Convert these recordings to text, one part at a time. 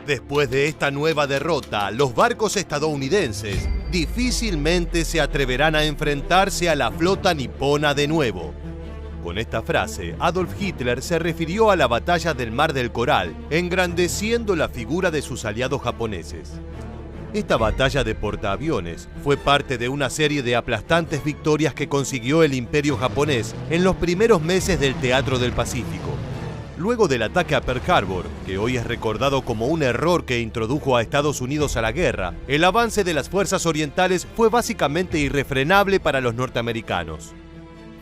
Después de esta nueva derrota, los barcos estadounidenses difícilmente se atreverán a enfrentarse a la flota nipona de nuevo. Con esta frase, Adolf Hitler se refirió a la batalla del Mar del Coral, engrandeciendo la figura de sus aliados japoneses. Esta batalla de portaaviones fue parte de una serie de aplastantes victorias que consiguió el Imperio japonés en los primeros meses del Teatro del Pacífico. Luego del ataque a Pearl Harbor, que hoy es recordado como un error que introdujo a Estados Unidos a la guerra, el avance de las fuerzas orientales fue básicamente irrefrenable para los norteamericanos.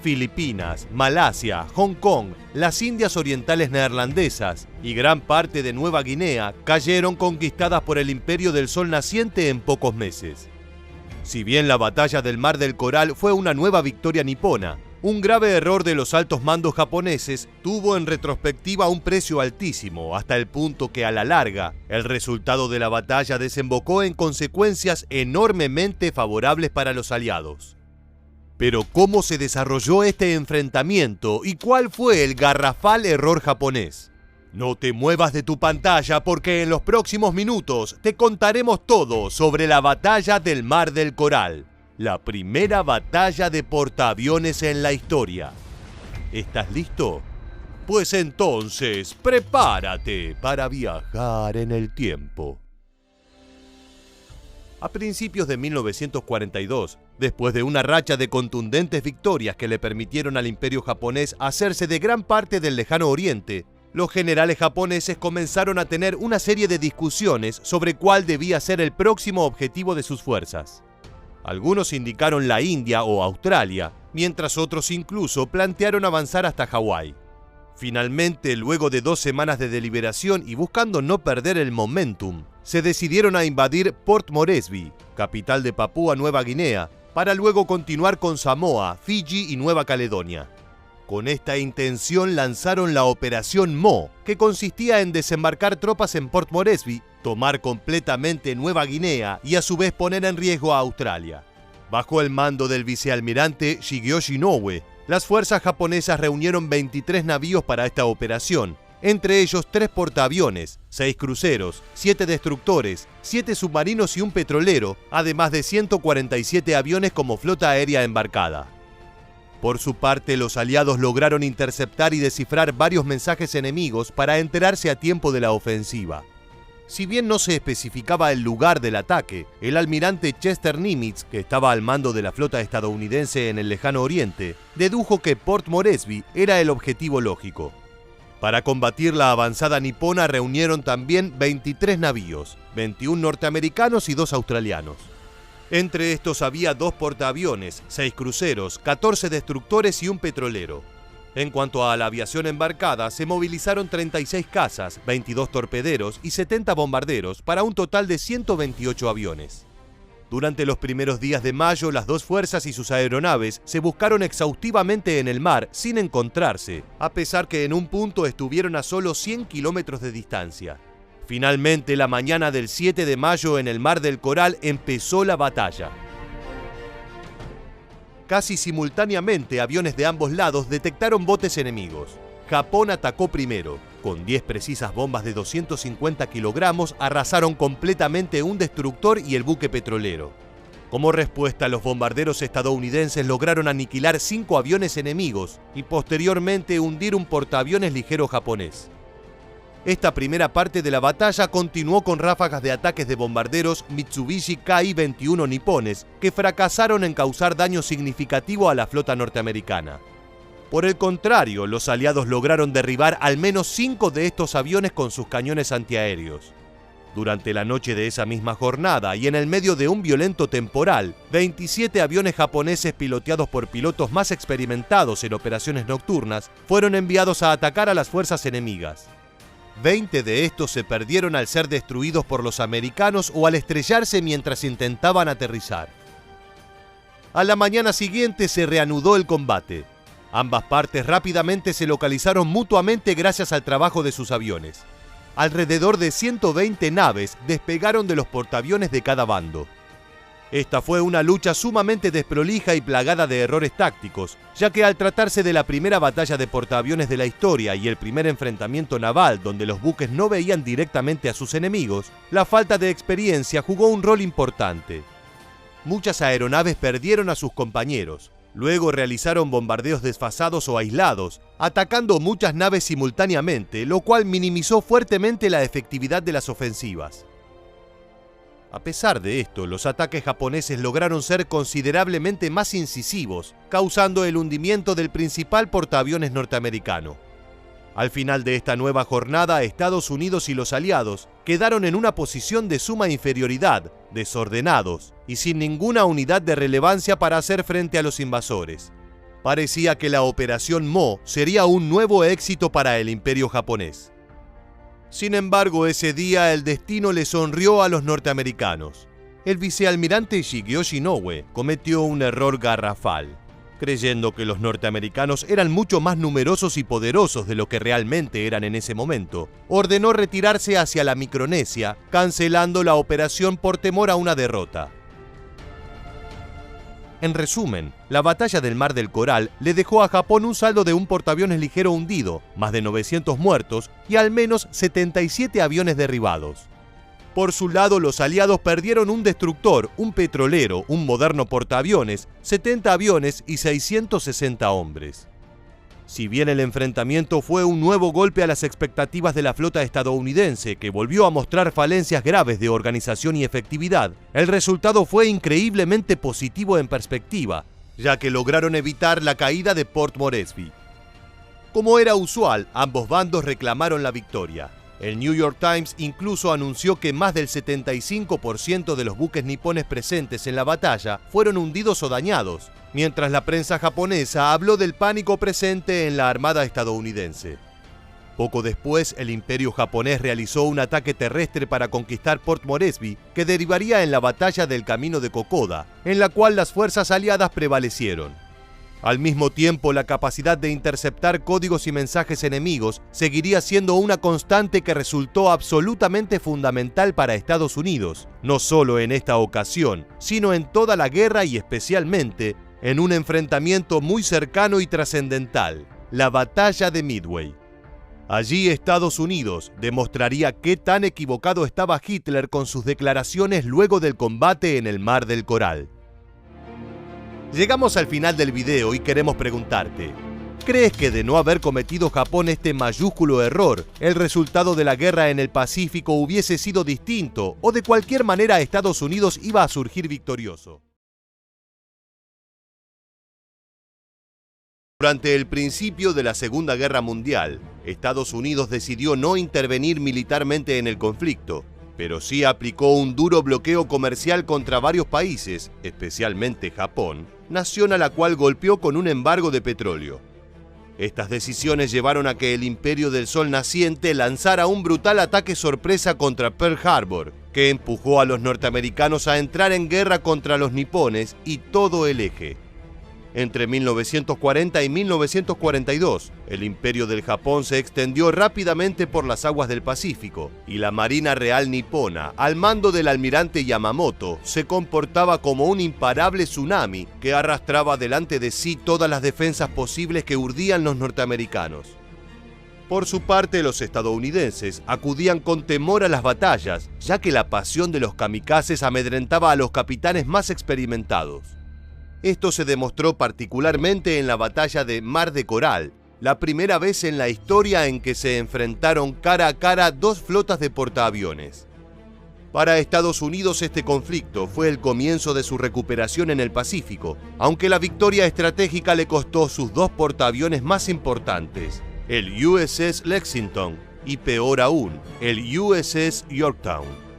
Filipinas, Malasia, Hong Kong, las Indias Orientales neerlandesas y gran parte de Nueva Guinea cayeron conquistadas por el Imperio del Sol Naciente en pocos meses. Si bien la batalla del Mar del Coral fue una nueva victoria nipona, un grave error de los altos mandos japoneses tuvo en retrospectiva un precio altísimo, hasta el punto que a la larga, el resultado de la batalla desembocó en consecuencias enormemente favorables para los aliados. Pero ¿cómo se desarrolló este enfrentamiento y cuál fue el garrafal error japonés? No te muevas de tu pantalla porque en los próximos minutos te contaremos todo sobre la batalla del Mar del Coral, la primera batalla de portaaviones en la historia. ¿Estás listo? Pues entonces, prepárate para viajar en el tiempo. A principios de 1942, después de una racha de contundentes victorias que le permitieron al Imperio japonés hacerse de gran parte del lejano oriente, los generales japoneses comenzaron a tener una serie de discusiones sobre cuál debía ser el próximo objetivo de sus fuerzas. Algunos indicaron la India o Australia, mientras otros incluso plantearon avanzar hasta Hawái. Finalmente, luego de 2 semanas de deliberación y buscando no perder el momentum, se decidieron a invadir Port Moresby, capital de Papúa Nueva Guinea, para luego continuar con Samoa, Fiji y Nueva Caledonia. Con esta intención lanzaron la Operación Mo, que consistía en desembarcar tropas en Port Moresby, tomar completamente Nueva Guinea y a su vez poner en riesgo a Australia. Bajo el mando del vicealmirante Shigeyoshi Inoue, las fuerzas japonesas reunieron 23 navíos para esta operación, entre ellos 3 portaaviones, 6 cruceros, 7 destructores, 7 submarinos y un petrolero, además de 147 aviones como flota aérea embarcada. Por su parte, los aliados lograron interceptar y descifrar varios mensajes enemigos para enterarse a tiempo de la ofensiva. Si bien no se especificaba el lugar del ataque, el almirante Chester Nimitz, que estaba al mando de la flota estadounidense en el lejano oriente, dedujo que Port Moresby era el objetivo lógico. Para combatir la avanzada nipona reunieron también 23 navíos, 21 norteamericanos y 2 australianos. Entre estos había 2 portaaviones, 6 cruceros, 14 destructores y un petrolero. En cuanto a la aviación embarcada, se movilizaron 36 cazas, 22 torpederos y 70 bombarderos para un total de 128 aviones. Durante los primeros días de mayo, las 2 fuerzas y sus aeronaves se buscaron exhaustivamente en el mar sin encontrarse, a pesar que en un punto estuvieron a solo 100 kilómetros de distancia. Finalmente, la mañana del 7 de mayo en el Mar del Coral empezó la batalla. Casi simultáneamente, aviones de ambos lados detectaron botes enemigos. Japón atacó primero. Con 10 precisas bombas de 250 kilogramos arrasaron completamente un destructor y el buque petrolero. Como respuesta, los bombarderos estadounidenses lograron aniquilar 5 aviones enemigos y posteriormente hundir un portaaviones ligero japonés. Esta primera parte de la batalla continuó con ráfagas de ataques de bombarderos Mitsubishi Ki-21 nipones que fracasaron en causar daño significativo a la flota norteamericana. Por el contrario, los aliados lograron derribar al menos 5 de estos aviones con sus cañones antiaéreos. Durante la noche de esa misma jornada y en el medio de un violento temporal, 27 aviones japoneses piloteados por pilotos más experimentados en operaciones nocturnas fueron enviados a atacar a las fuerzas enemigas. 20 de estos se perdieron al ser destruidos por los americanos o al estrellarse mientras intentaban aterrizar. A la mañana siguiente se reanudó el combate. Ambas partes rápidamente se localizaron mutuamente gracias al trabajo de sus aviones. Alrededor de 120 naves despegaron de los portaaviones de cada bando. Esta fue una lucha sumamente desprolija y plagada de errores tácticos, ya que al tratarse de la primera batalla de portaaviones de la historia y el primer enfrentamiento naval donde los buques no veían directamente a sus enemigos, la falta de experiencia jugó un rol importante. Muchas aeronaves perdieron a sus compañeros. Luego realizaron bombardeos desfasados o aislados, atacando muchas naves simultáneamente, lo cual minimizó fuertemente la efectividad de las ofensivas. A pesar de esto, los ataques japoneses lograron ser considerablemente más incisivos, causando el hundimiento del principal portaaviones norteamericano. Al final de esta nueva jornada, Estados Unidos y los aliados quedaron en una posición de suma inferioridad, desordenados y sin ninguna unidad de relevancia para hacer frente a los invasores. Parecía que la Operación Mo sería un nuevo éxito para el Imperio japonés. Sin embargo, ese día el destino le sonrió a los norteamericanos. El vicealmirante Shigeyoshi Inoue cometió un error garrafal. Creyendo que los norteamericanos eran mucho más numerosos y poderosos de lo que realmente eran en ese momento, ordenó retirarse hacia la Micronesia, cancelando la operación por temor a una derrota. En resumen, la batalla del Mar del Coral le dejó a Japón un saldo de un portaaviones ligero hundido, más de 900 muertos y al menos 77 aviones derribados. Por su lado, los aliados perdieron un destructor, un petrolero, un moderno portaaviones, 70 aviones y 660 hombres. Si bien el enfrentamiento fue un nuevo golpe a las expectativas de la flota estadounidense, que volvió a mostrar falencias graves de organización y efectividad, el resultado fue increíblemente positivo en perspectiva, ya que lograron evitar la caída de Port Moresby. Como era usual, ambos bandos reclamaron la victoria. El New York Times incluso anunció que más del 75% de los buques nipones presentes en la batalla fueron hundidos o dañados, mientras la prensa japonesa habló del pánico presente en la armada estadounidense. Poco después, el Imperio japonés realizó un ataque terrestre para conquistar Port Moresby, que derivaría en la batalla del Camino de Kokoda, en la cual las fuerzas aliadas prevalecieron. Al mismo tiempo, la capacidad de interceptar códigos y mensajes enemigos seguiría siendo una constante que resultó absolutamente fundamental para Estados Unidos, no solo en esta ocasión, sino en toda la guerra y especialmente en un enfrentamiento muy cercano y trascendental, la Batalla de Midway. Allí Estados Unidos demostraría qué tan equivocado estaba Hitler con sus declaraciones luego del combate en el Mar del Coral. Llegamos al final del video y queremos preguntarte, ¿crees que de no haber cometido Japón este mayúsculo error, el resultado de la guerra en el Pacífico hubiese sido distinto o de cualquier manera Estados Unidos iba a surgir victorioso? Durante el principio de la Segunda Guerra Mundial, Estados Unidos decidió no intervenir militarmente en el conflicto, pero sí aplicó un duro bloqueo comercial contra varios países, especialmente Japón, nación a la cual golpeó con un embargo de petróleo. Estas decisiones llevaron a que el Imperio del Sol naciente lanzara un brutal ataque sorpresa contra Pearl Harbor, que empujó a los norteamericanos a entrar en guerra contra los nipones y todo el eje. Entre 1940 y 1942, el Imperio del Japón se extendió rápidamente por las aguas del Pacífico, y la Marina Real nipona, al mando del almirante Yamamoto, se comportaba como un imparable tsunami que arrastraba delante de sí todas las defensas posibles que urdían los norteamericanos. Por su parte, los estadounidenses acudían con temor a las batallas, ya que la pasión de los kamikazes amedrentaba a los capitanes más experimentados. Esto se demostró particularmente en la batalla de Mar de Coral, la primera vez en la historia en que se enfrentaron cara a cara dos flotas de portaaviones. Para Estados Unidos este conflicto fue el comienzo de su recuperación en el Pacífico, aunque la victoria estratégica le costó sus dos portaaviones más importantes, el USS Lexington y peor aún, el USS Yorktown.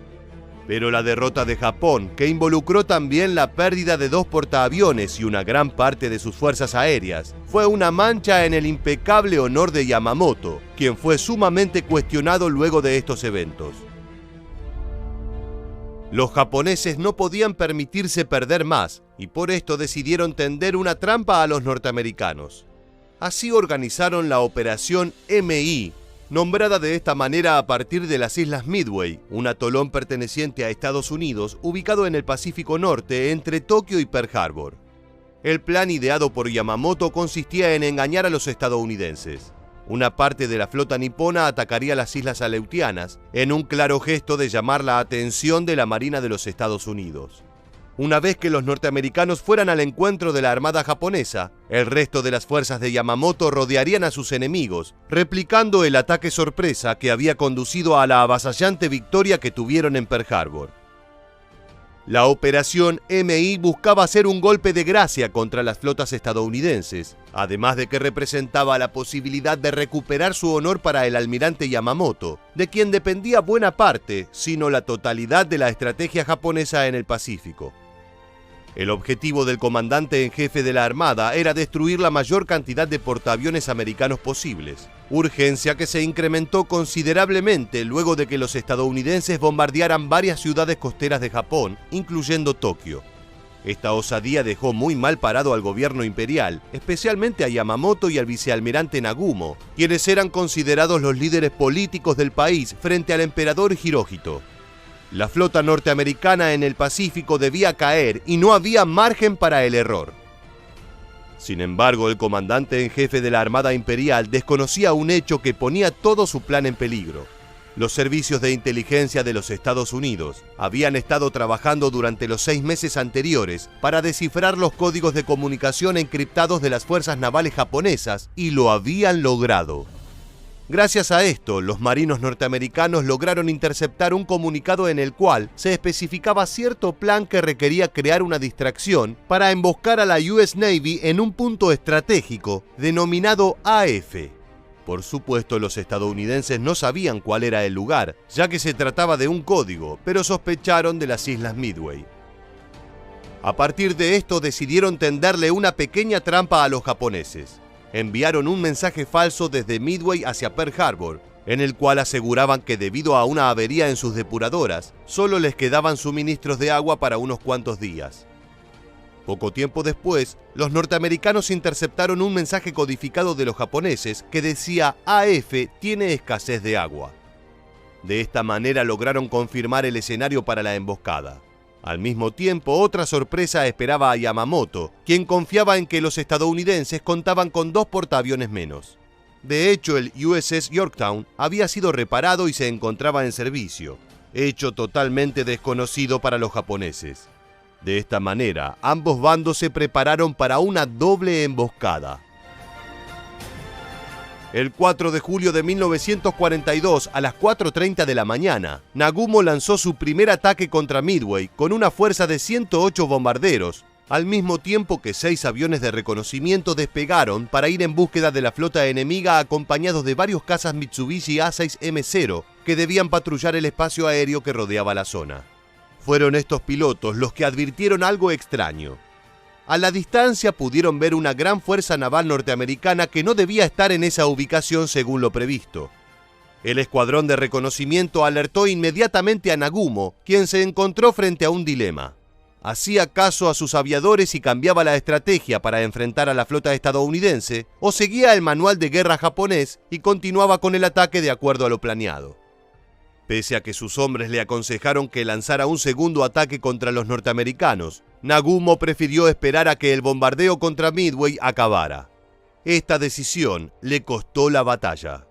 Pero la derrota de Japón, que involucró también la pérdida de dos portaaviones y una gran parte de sus fuerzas aéreas, fue una mancha en el impecable honor de Yamamoto, quien fue sumamente cuestionado luego de estos eventos. Los japoneses no podían permitirse perder más, y por esto decidieron tender una trampa a los norteamericanos. Así organizaron la Operación MI, nombrada de esta manera a partir de las Islas Midway, un atolón perteneciente a Estados Unidos ubicado en el Pacífico Norte entre Tokio y Pearl Harbor. El plan ideado por Yamamoto consistía en engañar a los estadounidenses. Una parte de la flota nipona atacaría las Islas Aleutianas, en un claro gesto de llamar la atención de la Marina de los Estados Unidos. Una vez que los norteamericanos fueran al encuentro de la armada japonesa, el resto de las fuerzas de Yamamoto rodearían a sus enemigos, replicando el ataque sorpresa que había conducido a la avasallante victoria que tuvieron en Pearl Harbor. La operación MI buscaba hacer un golpe de gracia contra las flotas estadounidenses, además de que representaba la posibilidad de recuperar su honor para el almirante Yamamoto, de quien dependía buena parte, si no la totalidad de la estrategia japonesa en el Pacífico. El objetivo del comandante en jefe de la Armada era destruir la mayor cantidad de portaaviones americanos posibles, urgencia que se incrementó considerablemente luego de que los estadounidenses bombardearan varias ciudades costeras de Japón, incluyendo Tokio. Esta osadía dejó muy mal parado al gobierno imperial, especialmente a Yamamoto y al vicealmirante Nagumo, quienes eran considerados los líderes políticos del país frente al emperador Hirohito. La flota norteamericana en el Pacífico debía caer y no había margen para el error. Sin embargo, el comandante en jefe de la Armada Imperial desconocía un hecho que ponía todo su plan en peligro. Los servicios de inteligencia de los Estados Unidos habían estado trabajando durante los 6 meses anteriores para descifrar los códigos de comunicación encriptados de las fuerzas navales japonesas y lo habían logrado. Gracias a esto, los marinos norteamericanos lograron interceptar un comunicado en el cual se especificaba cierto plan que requería crear una distracción para emboscar a la US Navy en un punto estratégico denominado AF. Por supuesto, los estadounidenses no sabían cuál era el lugar, ya que se trataba de un código, pero sospecharon de las Islas Midway. A partir de esto decidieron tenderle una pequeña trampa a los japoneses. Enviaron un mensaje falso desde Midway hacia Pearl Harbor, en el cual aseguraban que debido a una avería en sus depuradoras, solo les quedaban suministros de agua para unos cuantos días. Poco tiempo después, los norteamericanos interceptaron un mensaje codificado de los japoneses que decía AF tiene escasez de agua. De esta manera lograron confirmar el escenario para la emboscada. Al mismo tiempo, otra sorpresa esperaba a Yamamoto, quien confiaba en que los estadounidenses contaban con 2 portaaviones menos. De hecho, el USS Yorktown había sido reparado y se encontraba en servicio, hecho totalmente desconocido para los japoneses. De esta manera, ambos bandos se prepararon para una doble emboscada. El 4 de julio de 1942, a las 4:30 de la mañana, Nagumo lanzó su primer ataque contra Midway con una fuerza de 108 bombarderos, al mismo tiempo que 6 aviones de reconocimiento despegaron para ir en búsqueda de la flota enemiga acompañados de varios cazas Mitsubishi A6M0 que debían patrullar el espacio aéreo que rodeaba la zona. Fueron estos pilotos los que advirtieron algo extraño. A la distancia pudieron ver una gran fuerza naval norteamericana que no debía estar en esa ubicación según lo previsto. El escuadrón de reconocimiento alertó inmediatamente a Nagumo, quien se encontró frente a un dilema. ¿Hacía caso a sus aviadores y cambiaba la estrategia para enfrentar a la flota estadounidense, o seguía el manual de guerra japonés y continuaba con el ataque de acuerdo a lo planeado? Pese a que sus hombres le aconsejaron que lanzara un segundo ataque contra los norteamericanos, Nagumo prefirió esperar a que el bombardeo contra Midway acabara. Esta decisión le costó la batalla.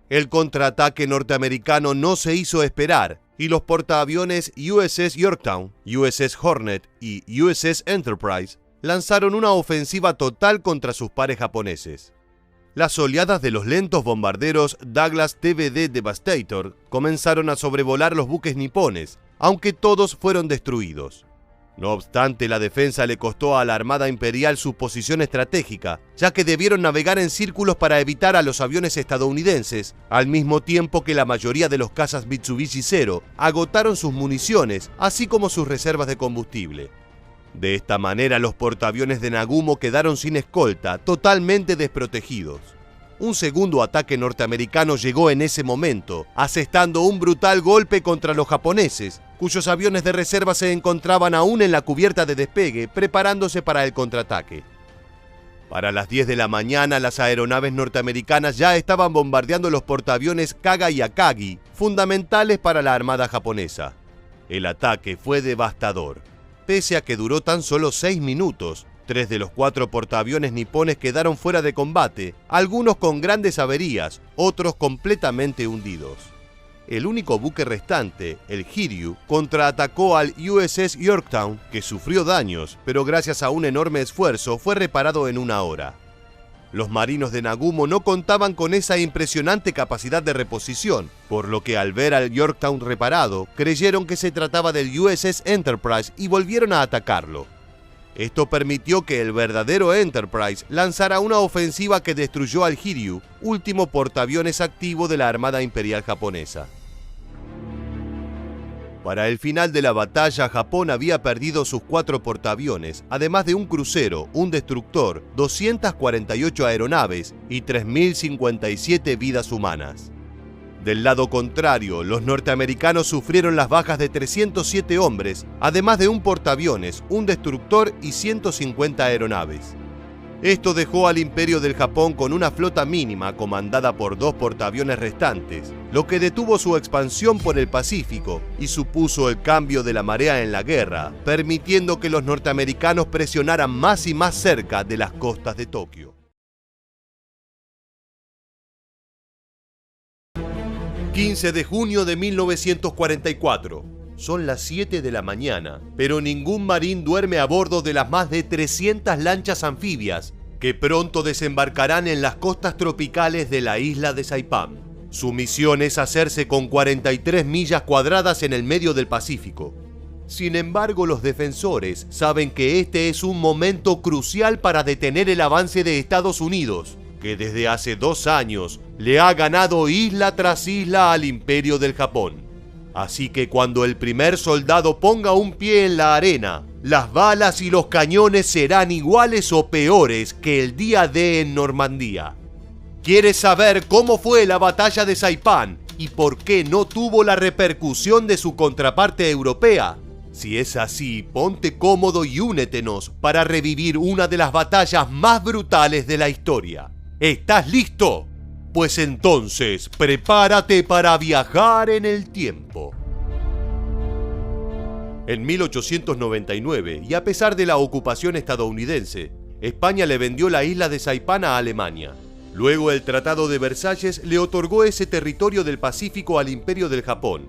El contraataque norteamericano no se hizo esperar y los portaaviones USS Yorktown, USS Hornet y USS Enterprise lanzaron una ofensiva total contra sus pares japoneses. Las oleadas de los lentos bombarderos Douglas TBD Devastator comenzaron a sobrevolar los buques nipones, aunque todos fueron destruidos. No obstante, la defensa le costó a la Armada Imperial su posición estratégica, ya que debieron navegar en círculos para evitar a los aviones estadounidenses, al mismo tiempo que la mayoría de los cazas Mitsubishi Zero agotaron sus municiones, así como sus reservas de combustible. De esta manera, los portaaviones de Nagumo quedaron sin escolta, totalmente desprotegidos. Un segundo ataque norteamericano llegó en ese momento, asestando un brutal golpe contra los japoneses, cuyos aviones de reserva se encontraban aún en la cubierta de despegue, preparándose para el contraataque. Para las 10 de la mañana, las aeronaves norteamericanas ya estaban bombardeando los portaaviones Kaga y Akagi, fundamentales para la armada japonesa. El ataque fue devastador. Pese a que duró tan solo 6 minutos, 3 de los 4 portaaviones nipones quedaron fuera de combate, algunos con grandes averías, otros completamente hundidos. El único buque restante, el Hiryu, contraatacó al USS Yorktown, que sufrió daños, pero gracias a un enorme esfuerzo fue reparado en 1 hora. Los marinos de Nagumo no contaban con esa impresionante capacidad de reposición, por lo que al ver al Yorktown reparado, creyeron que se trataba del USS Enterprise y volvieron a atacarlo. Esto permitió que el verdadero Enterprise lanzara una ofensiva que destruyó al Hiryu, último portaaviones activo de la Armada Imperial Japonesa. Para el final de la batalla, Japón había perdido sus 4 portaaviones, además de un crucero, un destructor, 248 aeronaves y 3.057 vidas humanas. Del lado contrario, los norteamericanos sufrieron las bajas de 307 hombres, además de un portaaviones, un destructor y 150 aeronaves. Esto dejó al Imperio del Japón con una flota mínima comandada por 2 portaaviones restantes, lo que detuvo su expansión por el Pacífico y supuso el cambio de la marea en la guerra, permitiendo que los norteamericanos presionaran más y más cerca de las costas de Tokio. 15 de junio de 1944. Son las 7 de la mañana, pero ningún marín duerme a bordo de las más de 300 lanchas anfibias que pronto desembarcarán en las costas tropicales de la isla de Saipán. Su misión es hacerse con 43 millas cuadradas en el medio del Pacífico. Sin embargo, los defensores saben que este es un momento crucial para detener el avance de Estados Unidos, que desde hace 2 años le ha ganado isla tras isla al Imperio del Japón. Así que cuando el primer soldado ponga un pie en la arena, las balas y los cañones serán iguales o peores que el día D en Normandía. ¿Quieres saber cómo fue la batalla de Saipán y por qué no tuvo la repercusión de su contraparte europea? Si es así, ponte cómodo y únetenos para revivir una de las batallas más brutales de la historia. ¿Estás listo? Pues entonces, prepárate para viajar en el tiempo. En 1899, y a pesar de la ocupación estadounidense, España le vendió la isla de Saipán a Alemania. Luego el Tratado de Versalles le otorgó ese territorio del Pacífico al Imperio del Japón.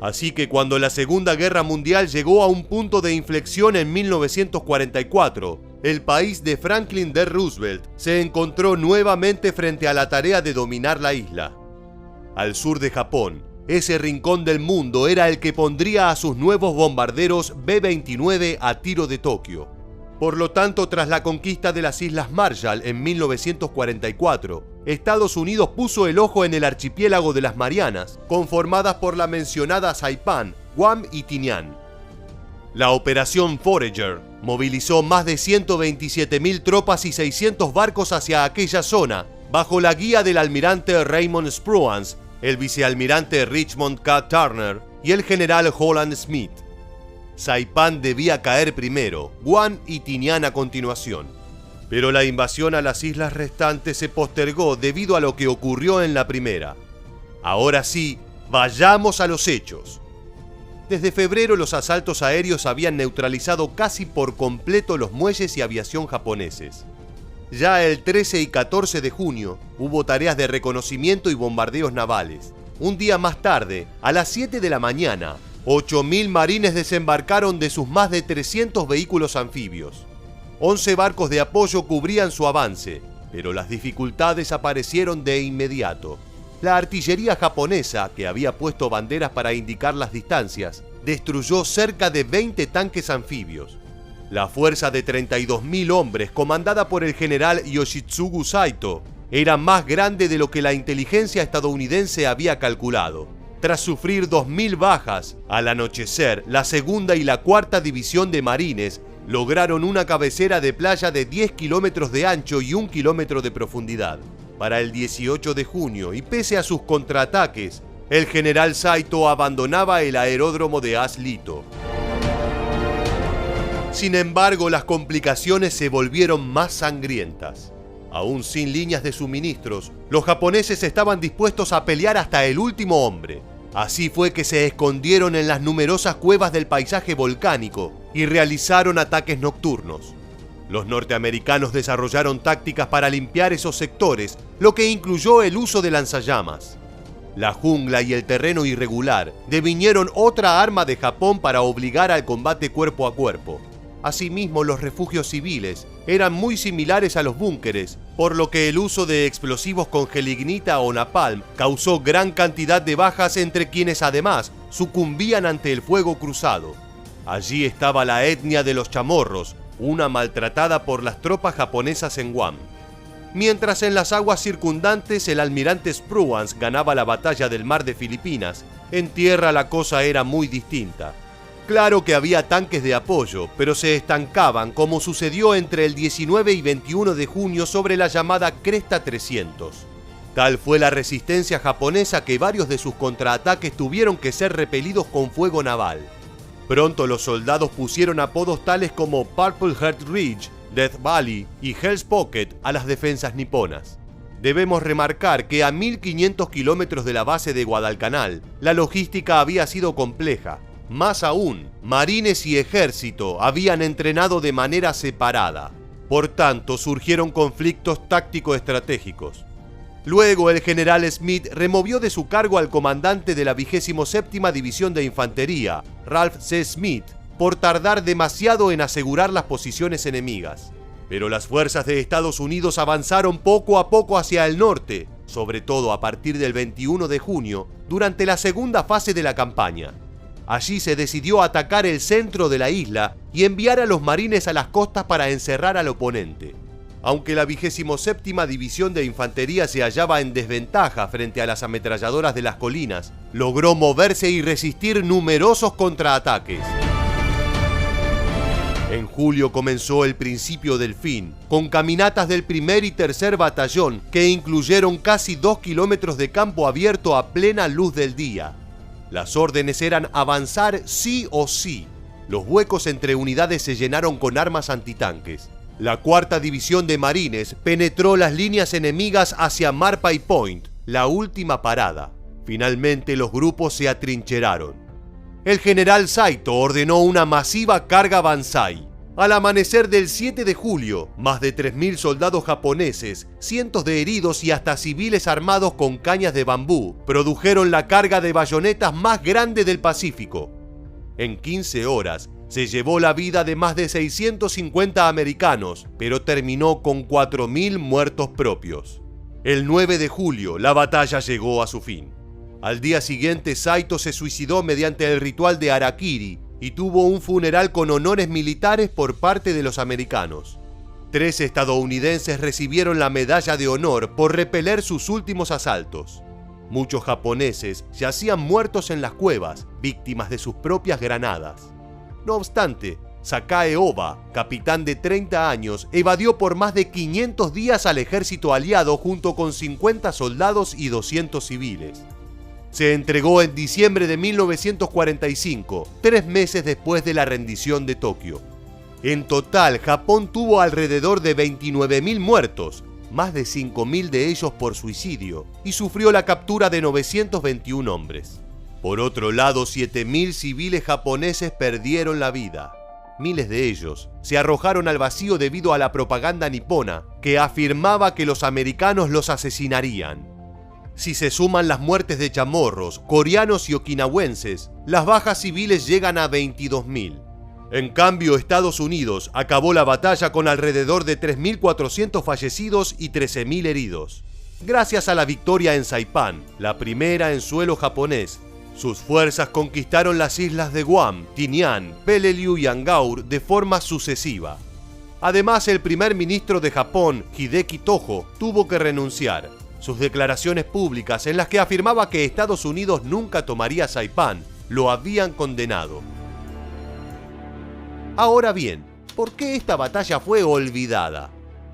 Así que cuando la Segunda Guerra Mundial llegó a un punto de inflexión en 1944, el país de Franklin D. Roosevelt se encontró nuevamente frente a la tarea de dominar la isla. Al sur de Japón, ese rincón del mundo era el que pondría a sus nuevos bombarderos B-29 a tiro de Tokio. Por lo tanto, tras la conquista de las Islas Marshall en 1944, Estados Unidos puso el ojo en el archipiélago de las Marianas, conformadas por la mencionada Saipán, Guam y Tinian. La Operación Forager movilizó más de 127.000 tropas y 600 barcos hacia aquella zona, bajo la guía del almirante Raymond Spruance, el vicealmirante Richmond K. Turner y el general Holland Smith. Saipán debía caer primero, Guam y Tinian a continuación. Pero la invasión a las islas restantes se postergó debido a lo que ocurrió en la primera. Ahora sí, vayamos a los hechos. Desde febrero los asaltos aéreos habían neutralizado casi por completo los muelles y aviación japoneses. Ya el 13 y 14 de junio hubo tareas de reconocimiento y bombardeos navales. Un día más tarde, a las 7 de la mañana, 8.000 marines desembarcaron de sus más de 300 vehículos anfibios. 11 barcos de apoyo cubrían su avance, pero las dificultades aparecieron de inmediato. La artillería japonesa, que había puesto banderas para indicar las distancias, destruyó cerca de 20 tanques anfibios. La fuerza de 32.000 hombres, comandada por el general Yoshitsugu Saito, era más grande de lo que la inteligencia estadounidense había calculado. Tras sufrir 2.000 bajas, al anochecer, la segunda y la cuarta división de marines lograron una cabecera de playa de 10 kilómetros de ancho y 1 kilómetro de profundidad. Para el 18 de junio, y pese a sus contraataques, el general Saito abandonaba el aeródromo de As Lito. Sin embargo, las complicaciones se volvieron más sangrientas. Aún sin líneas de suministros, los japoneses estaban dispuestos a pelear hasta el último hombre. Así fue que se escondieron en las numerosas cuevas del paisaje volcánico y realizaron ataques nocturnos. Los norteamericanos desarrollaron tácticas para limpiar esos sectores, lo que incluyó el uso de lanzallamas. La jungla y el terreno irregular devinieron otra arma de Japón para obligar al combate cuerpo a cuerpo. Asimismo, los refugios civiles eran muy similares a los búnkeres, por lo que el uso de explosivos con gelignita o napalm causó gran cantidad de bajas entre quienes además sucumbían ante el fuego cruzado. Allí estaba la etnia de los chamorros, una maltratada por las tropas japonesas en Guam. Mientras en las aguas circundantes el almirante Spruance ganaba la batalla del mar de Filipinas, en tierra la cosa era muy distinta. Claro que había tanques de apoyo, pero se estancaban como sucedió entre el 19 y 21 de junio sobre la llamada Cresta 300. Tal fue la resistencia japonesa que varios de sus contraataques tuvieron que ser repelidos con fuego naval. Pronto los soldados pusieron apodos tales como Purple Heart Ridge, Death Valley y Hell's Pocket a las defensas niponas. Debemos remarcar que a 1500 kilómetros de la base de Guadalcanal, la logística había sido compleja. Más aún, marines y ejército habían entrenado de manera separada. Por tanto, surgieron conflictos táctico-estratégicos. Luego, el general Smith removió de su cargo al comandante de la 27ª División de Infantería, Ralph C. Smith, por tardar demasiado en asegurar las posiciones enemigas. Pero las fuerzas de Estados Unidos avanzaron poco a poco hacia el norte, sobre todo a partir del 21 de junio, durante la segunda fase de la campaña. Allí se decidió atacar el centro de la isla y enviar a los marines a las costas para encerrar al oponente. Aunque la 27ª División de Infantería se hallaba en desventaja frente a las ametralladoras de las colinas, logró moverse y resistir numerosos contraataques. En julio comenzó el principio del fin, con caminatas del 1er y 3er batallón que incluyeron casi 2 kilómetros de campo abierto a plena luz del día. Las órdenes eran avanzar sí o sí. Los huecos entre unidades se llenaron con armas antitanques. La 4ª División de Marines penetró las líneas enemigas hacia Marpay Point, la última parada. Finalmente los grupos se atrincheraron. El general Saito ordenó una masiva carga Banzai. Al amanecer del 7 de julio, más de 3000 soldados japoneses, cientos de heridos y hasta civiles armados con cañas de bambú produjeron la carga de bayonetas más grande del Pacífico. En 15 horas, se llevó la vida de más de 650 americanos, pero terminó con 4000 muertos propios. El 9 de julio, la batalla llegó a su fin. Al día siguiente, Saito se suicidó mediante el ritual de Harakiri y tuvo un funeral con honores militares por parte de los americanos. 3 estadounidenses recibieron la medalla de honor por repeler sus últimos asaltos. Muchos japoneses yacían muertos en las cuevas, víctimas de sus propias granadas. No obstante, Sakae Oba, capitán de 30 años, evadió por más de 500 días al ejército aliado junto con 50 soldados y 200 civiles. Se entregó en diciembre de 1945, 3 meses después de la rendición de Tokio. En total, Japón tuvo alrededor de 29.000 muertos, más de 5.000 de ellos por suicidio, y sufrió la captura de 921 hombres. Por otro lado, 7.000 civiles japoneses perdieron la vida. Miles de ellos se arrojaron al vacío debido a la propaganda nipona, que afirmaba que los americanos los asesinarían. Si se suman las muertes de chamorros, coreanos y okinawenses, las bajas civiles llegan a 22.000. En cambio, Estados Unidos acabó la batalla con alrededor de 3.400 fallecidos y 13.000 heridos. Gracias a la victoria en Saipán, la primera en suelo japonés, sus fuerzas conquistaron las islas de Guam, Tinian, Peleliu y Angaur de forma sucesiva. Además, el primer ministro de Japón, Hideki Tojo, tuvo que renunciar. Sus declaraciones públicas en las que afirmaba que Estados Unidos nunca tomaría Saipán lo habían condenado. Ahora bien, ¿por qué esta batalla fue olvidada?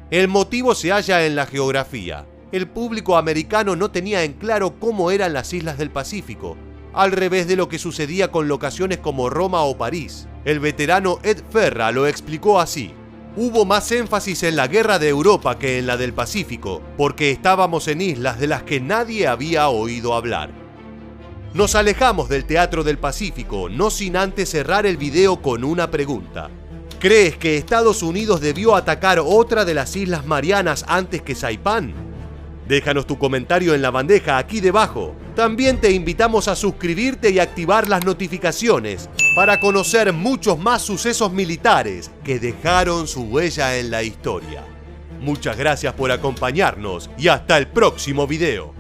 El motivo se halla en la geografía. El público americano no tenía en claro cómo eran las islas del Pacífico, al revés de lo que sucedía con locaciones como Roma o París. El veterano Ed Ferra lo explicó así: hubo más énfasis en la guerra de Europa que en la del Pacífico, porque estábamos en islas de las que nadie había oído hablar. Nos alejamos del teatro del Pacífico, no sin antes cerrar el video con una pregunta. ¿Crees que Estados Unidos debió atacar otra de las Islas Marianas antes que Saipán? Déjanos tu comentario en la bandeja aquí debajo. También te invitamos a suscribirte y activar las notificaciones para conocer muchos más sucesos militares que dejaron su huella en la historia. Muchas gracias por acompañarnos y hasta el próximo video.